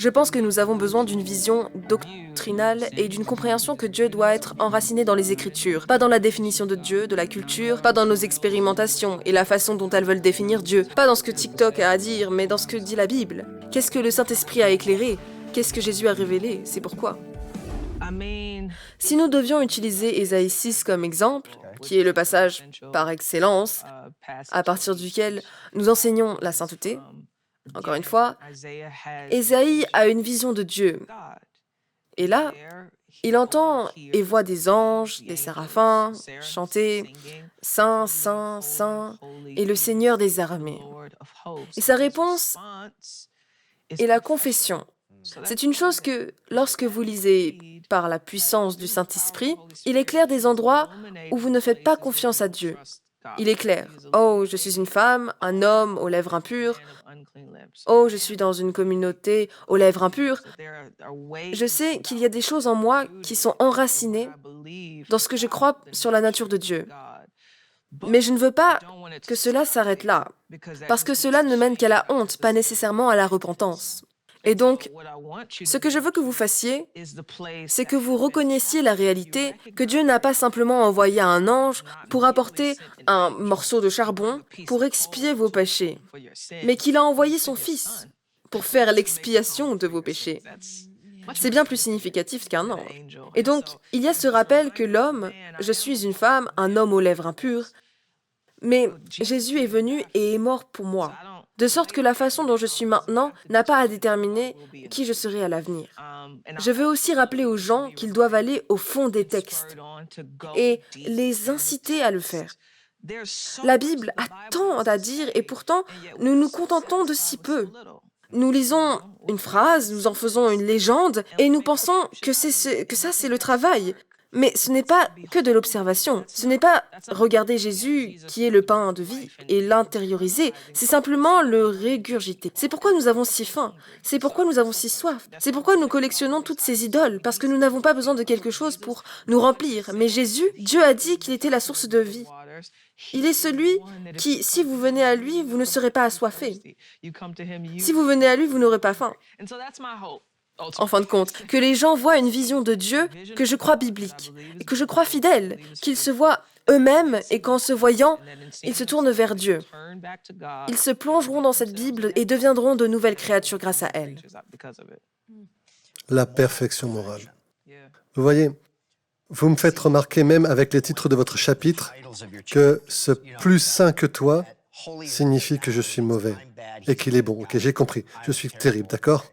Je pense que nous avons besoin d'une vision doctrinale et d'une compréhension que Dieu doit être enraciné dans les Écritures, pas dans la définition de Dieu, de la culture, pas dans nos expérimentations et la façon dont elles veulent définir Dieu, pas dans ce que TikTok a à dire, mais dans ce que dit la Bible. Qu'est-ce que le Saint-Esprit a éclairé? Qu'est-ce que Jésus a révélé? C'est pourquoi. Si nous devions utiliser Ésaïe 6 comme exemple, qui est le passage par excellence, à partir duquel nous enseignons la sainteté, encore une fois, Ésaïe a une vision de Dieu. Et là, il entend et voit des anges, des séraphins, chanter « Saint, Saint, Saint » et le Seigneur des armées. Et sa réponse est la confession. C'est une chose que, lorsque vous lisez par la puissance du Saint-Esprit, il éclaire des endroits où vous ne faites pas confiance à Dieu. Il éclaire « Oh, je suis une femme, un homme aux lèvres impures. Oh, je suis dans une communauté aux lèvres impures. » Je sais qu'il y a des choses en moi qui sont enracinées dans ce que je crois sur la nature de Dieu. Mais je ne veux pas que cela s'arrête là, parce que cela ne mène qu'à la honte, pas nécessairement à la repentance. Et donc, ce que je veux que vous fassiez, c'est que vous reconnaissiez la réalité que Dieu n'a pas simplement envoyé un ange pour apporter un morceau de charbon pour expier vos péchés, mais qu'il a envoyé son Fils pour faire l'expiation de vos péchés. C'est bien plus significatif qu'un ange. Et donc, il y a ce rappel que l'homme, je suis une femme, un homme aux lèvres impures, mais Jésus est venu et est mort pour moi, de sorte que la façon dont je suis maintenant n'a pas à déterminer qui je serai à l'avenir. Je veux aussi rappeler aux gens qu'ils doivent aller au fond des textes et les inciter à le faire. La Bible a tant à dire et pourtant, nous nous contentons de si peu. Nous lisons une phrase, nous en faisons une légende et nous pensons que ça, c'est le travail. Mais ce n'est pas que de l'observation. Ce n'est pas regarder Jésus qui est le pain de vie et l'intérioriser. C'est simplement le régurgiter. C'est pourquoi nous avons si faim. C'est pourquoi nous avons si soif. C'est pourquoi nous collectionnons toutes ces idoles, parce que nous n'avons pas besoin de quelque chose pour nous remplir. Mais Jésus, Dieu a dit qu'il était la source de vie. Il est celui qui, si vous venez à lui, vous ne serez pas assoiffé. Si vous venez à lui, vous n'aurez pas faim. En fin de compte, que les gens voient une vision de Dieu que je crois biblique, et que je crois fidèle, qu'ils se voient eux-mêmes et qu'en se voyant, ils se tournent vers Dieu. Ils se plongeront dans cette Bible et deviendront de nouvelles créatures grâce à elle. La perfection morale. Vous voyez, vous me faites remarquer même avec les titres de votre chapitre que ce « plus saint que toi » signifie que je suis mauvais et qu'il est bon. Ok, j'ai compris. Je suis terrible, d'accord?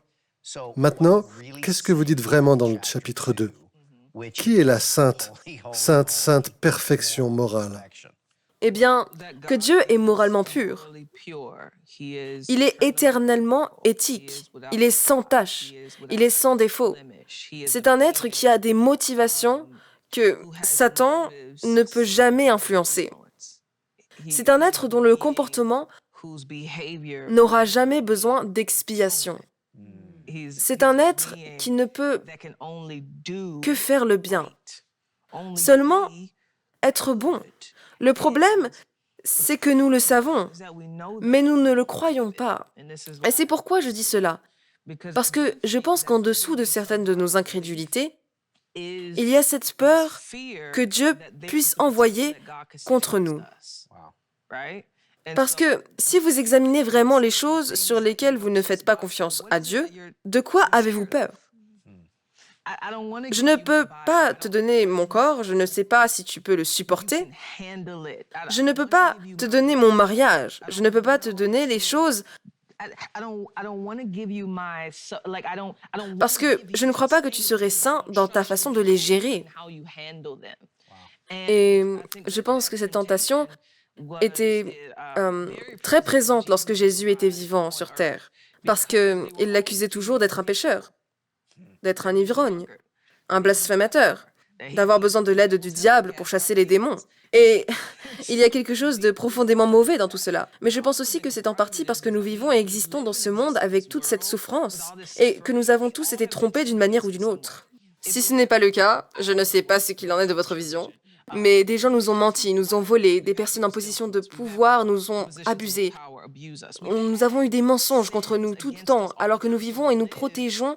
Maintenant, qu'est-ce que vous dites vraiment dans le chapitre 2? Qui est la sainte perfection morale? Eh bien, que Dieu est moralement pur. Il est éternellement éthique. Il est sans tache. Il est sans défaut. C'est un être qui a des motivations que Satan ne peut jamais influencer. C'est un être dont le comportement n'aura jamais besoin d'expiation. C'est un être qui ne peut que faire le bien, seulement être bon. Le problème, c'est que nous le savons, mais nous ne le croyons pas. Et c'est pourquoi je dis cela. Parce que je pense qu'en dessous de certaines de nos incrédulités, il y a cette peur que Dieu puisse envoyer contre nous. Parce que si vous examinez vraiment les choses sur lesquelles vous ne faites pas confiance à Dieu, de quoi avez-vous peur? Je ne peux pas te donner mon corps, je ne sais pas si tu peux le supporter. Je ne peux pas te donner mon mariage, je ne peux pas te donner les choses parce que je ne crois pas que tu serais saint dans ta façon de les gérer. Et je pense que cette tentation était très présente lorsque Jésus était vivant sur terre, parce qu'il l'accusait toujours d'être un pécheur, d'être un ivrogne, un blasphémateur, d'avoir besoin de l'aide du diable pour chasser les démons. Et il y a quelque chose de profondément mauvais dans tout cela. Mais je pense aussi que c'est en partie parce que nous vivons et existons dans ce monde avec toute cette souffrance, et que nous avons tous été trompés d'une manière ou d'une autre. Si ce n'est pas le cas, je ne sais pas ce qu'il en est de votre vision. Mais des gens nous ont menti, nous ont volé, des personnes en position de pouvoir nous ont abusés. Nous avons eu des mensonges contre nous tout le temps, alors que nous vivons et nous protégeons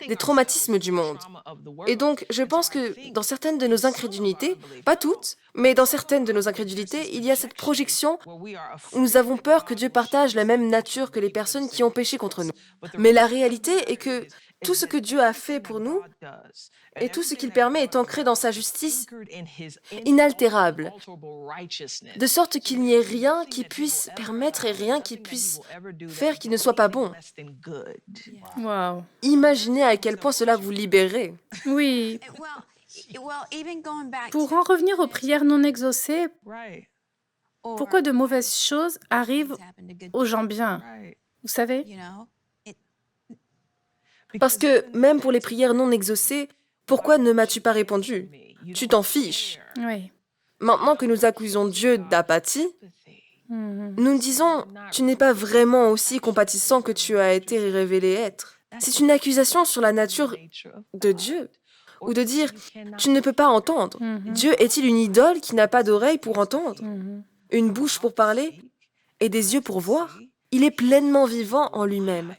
des traumatismes du monde. Et donc, je pense que dans certaines de nos incrédulités, pas toutes, mais dans certaines de nos incrédulités, il y a cette projection où nous avons peur que Dieu partage la même nature que les personnes qui ont péché contre nous. Mais la réalité est que tout ce que Dieu a fait pour nous et tout ce qu'il permet est ancré dans sa justice inaltérable, de sorte qu'il n'y ait rien qui puisse permettre et rien qui puisse faire qui ne soit pas bon. Wow. Imaginez à quel point cela vous libérait. Oui. Pour en revenir aux prières non exaucées, pourquoi de mauvaises choses arrivent aux gens bien? Vous savez? Parce que même pour les prières non exaucées, pourquoi ne m'as-tu pas répondu? Tu t'en fiches. Oui. Maintenant que nous accusons Dieu d'apathie, Mhm. nous disons, tu n'es pas vraiment aussi compatissant que tu as été révélé être. C'est une accusation sur la nature de Dieu. Ou de dire, tu ne peux pas entendre. Mhm. Dieu est-il une idole qui n'a pas d'oreille pour entendre, Mhm. une bouche pour parler et des yeux pour voir? Il est pleinement vivant en lui-même.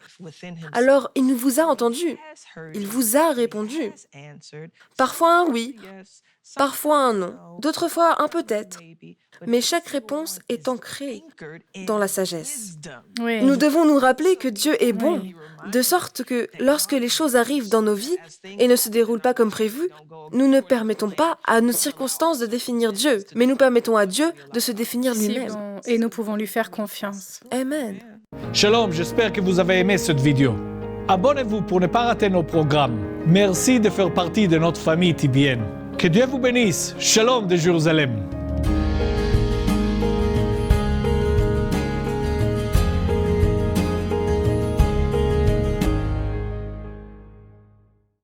Alors, il nous vous a entendu. Il vous a répondu. Parfois un oui, parfois un non, d'autres fois un peut-être. Mais chaque réponse est ancrée dans la sagesse. Oui. Nous devons nous rappeler que Dieu est bon, Oui. de sorte que lorsque les choses arrivent dans nos vies et ne se déroulent pas comme prévu, nous ne permettons pas à nos circonstances de définir Dieu, mais nous permettons à Dieu de se définir Si lui-même. bon. Et nous pouvons lui faire confiance. Amen. Shalom, j'espère que vous avez aimé cette vidéo. Abonnez-vous pour ne pas rater nos programmes. Merci de faire partie de notre famille TBN. Que Dieu vous bénisse. Shalom de Jérusalem.